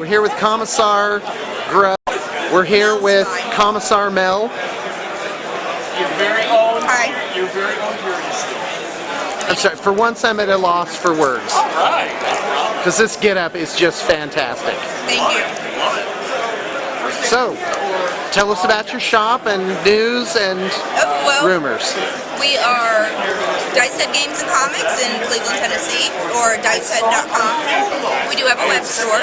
we're here with Commissar Mel. We're here with Commissar Mel. Your very own. Hi. Your very own curiosity. I'm sorry, for once I'm at a loss for words. All right. Because this get-up is just fantastic. Thank you. Love it. So, tell us about your shop and news and rumors. We are Dice Head Games and Comics in Cleveland, Tennessee, or dicehead.com. We do have a web store,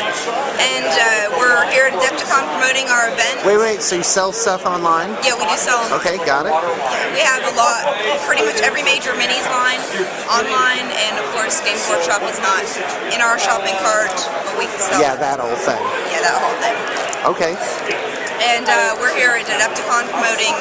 and we're here at Adepticon promoting our event. Wait, so you sell stuff online? Yeah, we do sell them. Okay, got it. Yeah, we have a lot, pretty much every major minis line online, and of course Games Workshop is not in our shopping cart, but we can sell Yeah, that whole thing. Yeah, that whole thing. Okay. And we're here at Adepticon promoting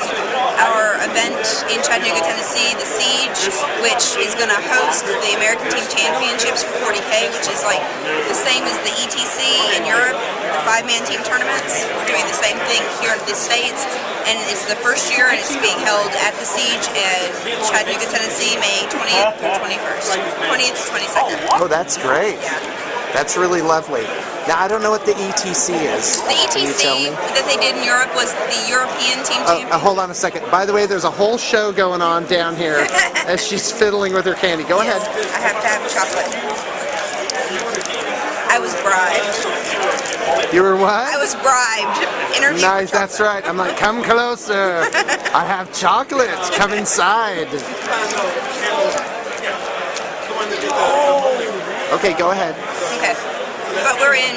our event in Chattanooga, Tennessee, The Siege, which is going to host the American Team Championships for 40K, which is like the same as the ETC in Europe, the 5-man team tournaments. We're doing the same thing here in the States, and it's the first year, and it's being held at The Siege in Chattanooga, Tennessee, May 20th through 21st, 20th to 22nd. Oh, that's great. Yeah. That's really lovely. Now, I don't know what the ETC is. The ETC that they did in Europe was the European Team Championship. Hold on a second. By the way, there's a whole show going on down here as she's fiddling with her candy. Go ahead. I have to have chocolate. I was bribed. You were what? I was bribed. Interview Nice, that's right. I'm like, come closer. I have chocolates. Come inside. Okay, go ahead. Okay. But we're in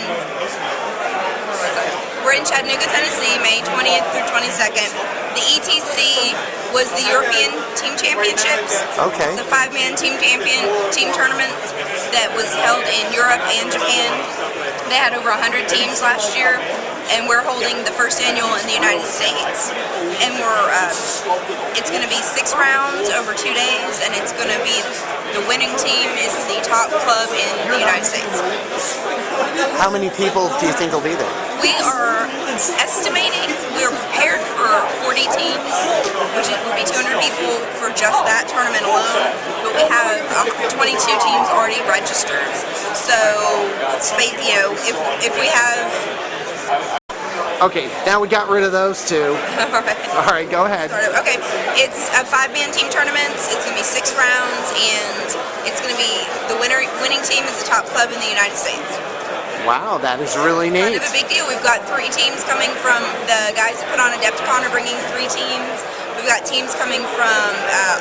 Chattanooga, Tennessee, May 20th through 22nd. The ETC was the European Team Championships. Okay. The 5-man team tournament that was held in Europe and Japan. They had over 100 teams last year, and we're holding the first annual in the United States. And it's going to be 6 rounds over 2 days, and it's going to be the winning team is the top club in the United States. How many people do you think will be there? We are estimating, we're prepared for 40 teams, which would be 200 people for just that tournament alone, but we have 22 teams already registered. So, you know, if we have... Okay, now we got rid of those two. All right, go ahead. Okay, it's a 5-man team tournament. It's going to be 6 rounds, and it's going to be the winning team is the top club in the United States. Wow, that is really neat. Kind of a big deal. We've got 3 teams coming from the guys that put on Adepticon are bringing 3 teams. We've got teams coming from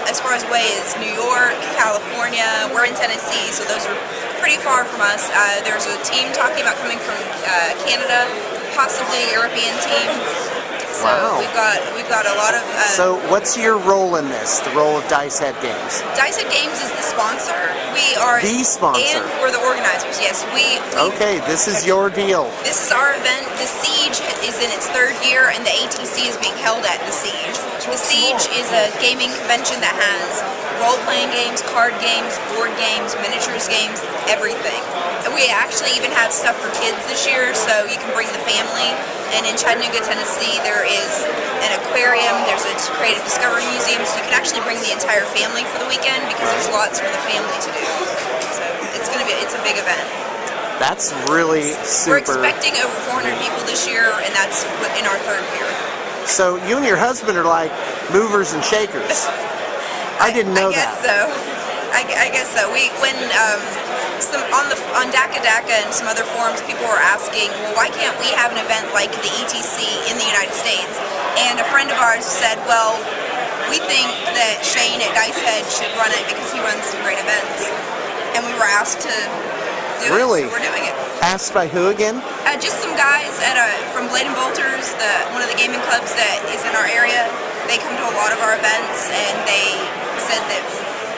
as far as away as New York, California. We're in Tennessee, so those are pretty far from us. There's a team talking about coming from Canada, possibly a European team. So wow. we've got a lot of... So what's your role in this, the role of Dice Head Games? Dice Head Games is the sponsor. We are... The sponsor? And we're the organizers, yes. Okay, this is your deal. This is our event. The Siege is in its 3rd year, and the ATC is being held at The Siege. The Siege is a gaming convention that has role-playing games, card games, board games, miniatures games, everything. And we actually even have stuff for kids this year, so you can bring the family. And in Chattanooga, Tennessee, there is an aquarium, there's a creative discovery museum, so you can actually bring the entire family for the weekend because there's lots for the family to do. So it's a big event. That's really super. We're expecting over 400 people this year, and that's in our 3rd year. So you and your husband are like movers and shakers. I didn't know that. I guess so. On Daka and some other forums, people were asking, well, why can't we have an event like the ETC in the United States? And a friend of ours said, well, we think that Shane at Dice Head should run it because he runs some great events. And we were asked to do it, so we're doing it. Asked by who again? Just some guys from Blade and Bolters, one of the gaming clubs that is in our area. They come to a lot of our events, and they said that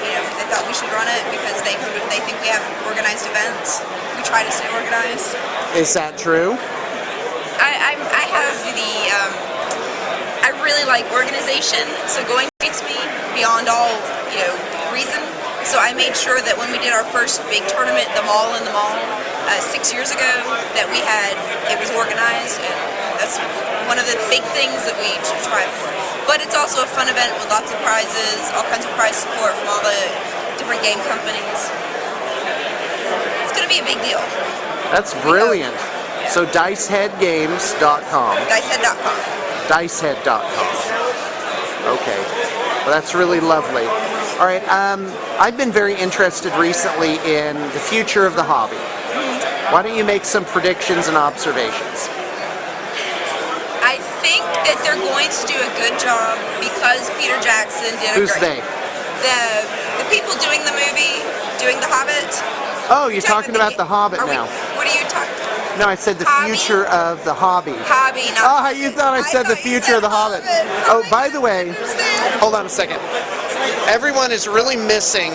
they thought we should run it because they think we have organized events. We try to stay organized. Is that true? I have I really like organization, so going beats me beyond all reason. So I made sure that when we did our first big tournament, the Mall in the Mall, 6 years ago, that it was organized, and that's one of the big things that we try for. But it's also a fun event with lots of prizes, all kinds of prize support from all the different game companies. It's going to be a big deal. That's brilliant. So diceheadgames.com. Dicehead.com. Dicehead.com. Okay. Well, that's really lovely. All right. I've been very interested recently in the future of the hobby. Why don't you make some predictions and observations? I think that they're going to do a good job because Peter Jackson did Who's a great... they? The people doing the movie, doing The Hobbit. Oh, you're talking about The Hobbit now. What are you talking about? No, I said the Hobby? future of the hobby. Hobby, not Oh, you thought I said the thought you future of said the Hobbit. Hobbit. Oh, by the way, hold on a second. Everyone is really missing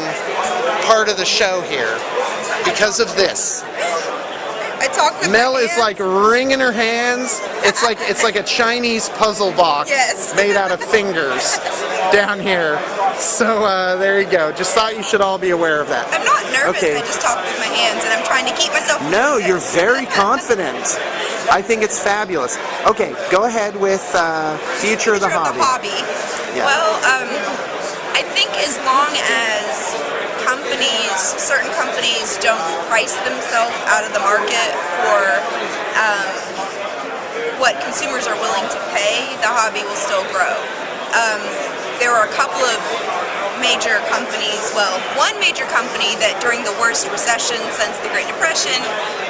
part of the show here because of this. I talk with Mel my is hands. like wringing her hands. It's like a Chinese puzzle box Yes. made out of fingers down here. So there you go. Just thought you should all be aware of that. I'm not nervous. Okay. I just talk with my hands, and I'm trying to keep myself. from No, doing you're this. very confident. I think it's fabulous. Okay, go ahead with future of the hobby. Yeah. Well, I think as long as certain companies don't price themselves out of the market for what consumers are willing to pay, the hobby will still grow. There are a couple of major companies, well, one major company that during the worst recession since the Great Depression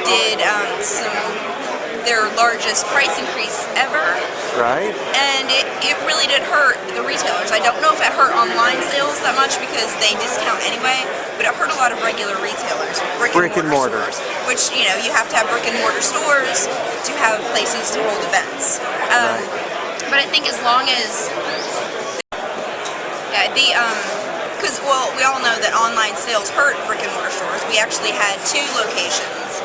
did their largest price increase ever. Right. And it really did hurt the retailers. I don't know if it hurt online sales that much because they discount anyway, but it hurt a lot of regular retailers, brick and mortar stores, which, you have to have brick and mortar stores to have places to hold events. But I think as long as, because, we all know that online sales hurt brick and mortar stores. We actually had 2 locations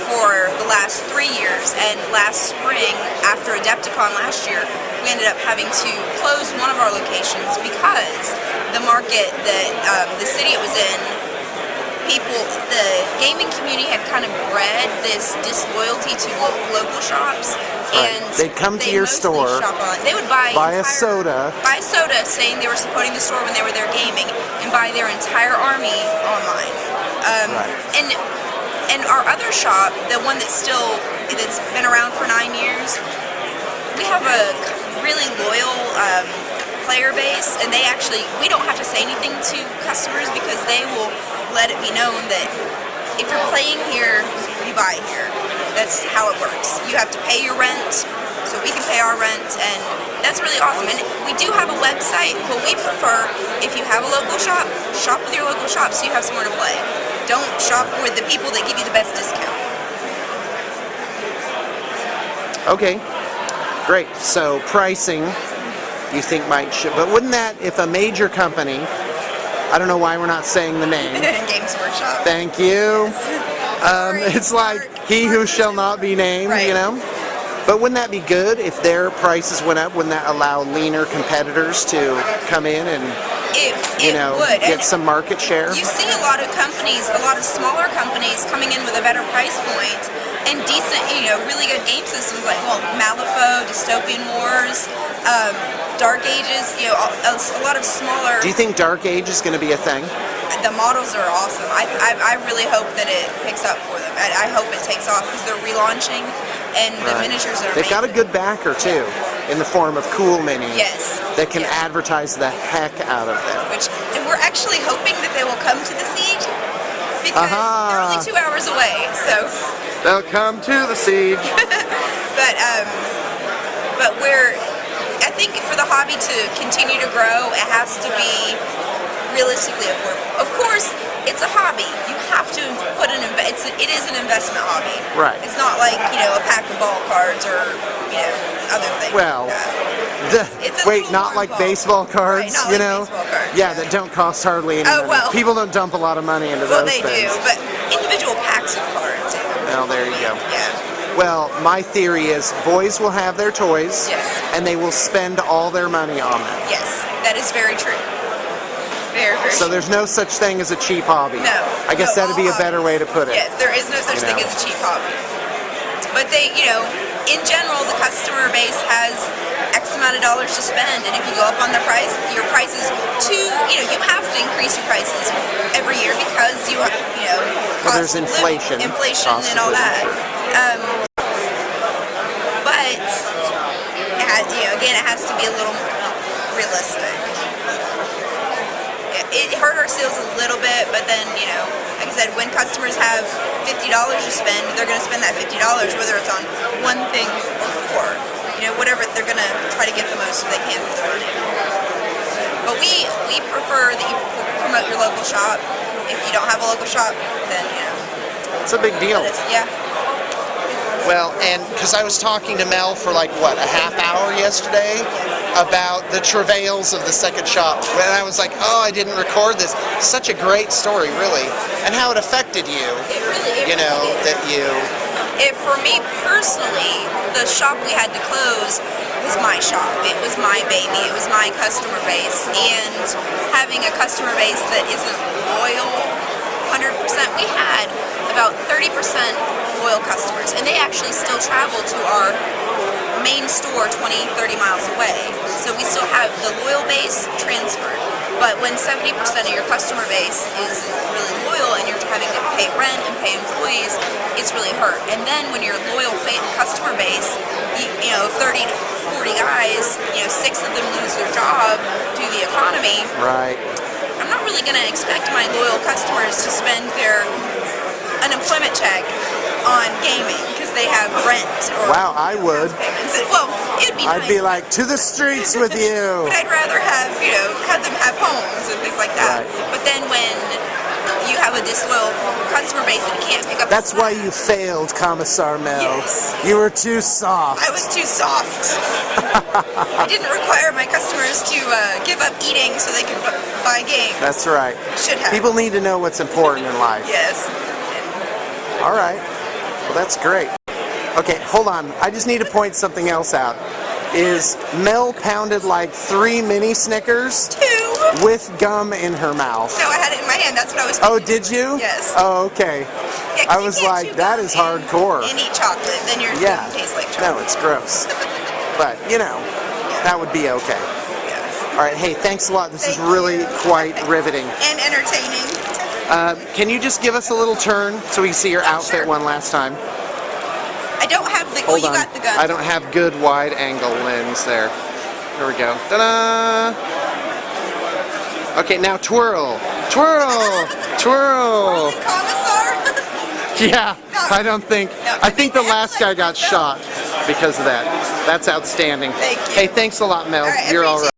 for the last 3 years, and last spring, after Adepticon last year, we ended up having to close one of our locations because the market that the city it was in, the gaming community had kind of bred this disloyalty to local shops, and they'd come to your mostly store, shop online. They would buy a soda, saying they were supporting the store when they were there gaming, and buy their entire army online. And our other shop, the one that's been around for 9 years, we have a really loyal player base, and we don't have to say anything to customers because they will let it be known that if you're playing here, you buy here. That's how it works. You have to pay your rent, so we can pay our rent, and that's really awesome. And we do have a website, but we prefer, if you have a local shop, shop with your local shop so you have somewhere to play. Don't shop with the people that give you the best discount. Okay, great. So pricing, you think might shift, but wouldn't that, if a major company, I don't know why we're not saying the name. Games Workshop. Thank you. It's like he who shall not be named, Right. But wouldn't that be good if their prices went up? Wouldn't that allow leaner competitors to come in and It would. get some market share? You see a lot of companies, a lot of smaller companies coming in with a better price point and decent, really good game systems like, Malifaux, Dystopian Wars, Dark Ages, a lot of smaller... Do you think Dark Age is going to be a thing? The models are awesome. I really hope that it picks up for them. I hope it takes off because they're relaunching, and the miniatures are They've got a amazing. good backer, too, in the form of Cool Mini. Yes. That can advertise the heck out of them. And we're actually hoping that they will come to the siege because they're only 2 hours away. So. They'll come to the siege. but I think for the hobby to continue to grow, it has to be realistically affordable. Of course, it's a hobby. You have to put it is an investment hobby. Right. It's not like, a pack of ball cards or, other things. Well, wait, not like baseball cards, Right, not like baseball cards, Yeah, that don't cost hardly any money. well. People don't dump a lot of money into Well, those they things. do, but individual packs of cards. Well, there you go. Yeah. Well, my theory is boys will have their toys, Yes. and they will spend all their money on them. Yes, that is very true. Very, very So true. there's no such thing as a cheap hobby. No. I guess No, that'd be a all better way to put it. Yes, there is no such thing as a cheap hobby. But they, in general, the customer base has X amount of dollars to spend, and if you go up on the price, your prices you have to increase your prices every year because Well, there's inflation. Cost and of all living, that. sure. But again, it has to be a little realistic. It hurt our sales a little bit, but then like I said, when customers have $50 to spend, they're going to spend that $50, whether it's on one thing or four. Whatever, they're going to try to get the most they can for their money. But we prefer that you promote your local shop. If you don't have a local shop, then It's a big deal. yeah. Well, and because I was talking to Mel for like, what, a half hour yesterday about the travails of the second shop. And I was like, oh, I didn't record this. Such a great story, really. And how it affected you. It really that you... For me personally, the shop we had to close was my shop. It was my baby. It was my customer base. And having a customer base that isn't loyal 100%, we had about 30% loyal customers, and they actually still travel to our main store 20-30 miles away. So we still have the loyal base transferred, but when 70% of your customer base is really loyal and you're having to pay rent and pay employees, it's really hurt. And then when your loyal customer base, 30 to 40 guys, 6 of them lose their job due to the economy. Right. I'm not really going to expect my loyal customers to spend their unemployment check on gaming because they have rent or Wow, I would. payments. Well, it'd be I'd nice. be like, to the streets with you. But I'd rather have them have homes and things like that. Right. But then when you have a disloyal customer base that can't pick up That's the why slack, you failed, Commissar Mel. Yes. You were too soft. I was too soft. I didn't require my customers to give up eating so they could buy games. That's right. Should have. People need to know what's important in life. Yes. All right. Well, that's great. Okay, hold on. I just need to point something else out. Is Mel pounded like 3 mini Snickers 2. with gum in her mouth. No, I had it in my hand. That's what I was. Oh, did you? Yes. Oh, okay. Yeah, 'cause I you was can't like, chew that gum is hardcore. and eat chocolate, then your Yeah. food tastes like chocolate. No, it's gross. But, that would be okay. Yeah. All right, hey, thanks a lot. This is Thank really you. quite riveting. And entertaining. Can you just give us a little turn so we can see your outfit sure. one last time? I don't have the. Hold you on. got the gun. I don't have good wide angle lens there. Here we go. Ta-da! Okay, now twirl. Twirl! Twirl! Twirling Commissar. Yeah, I don't think. No, I think the they last act guy like got myself. shot because of that. That's outstanding. Thank you. Hey, thanks a lot, Mel. All right, I You're all right. appreciate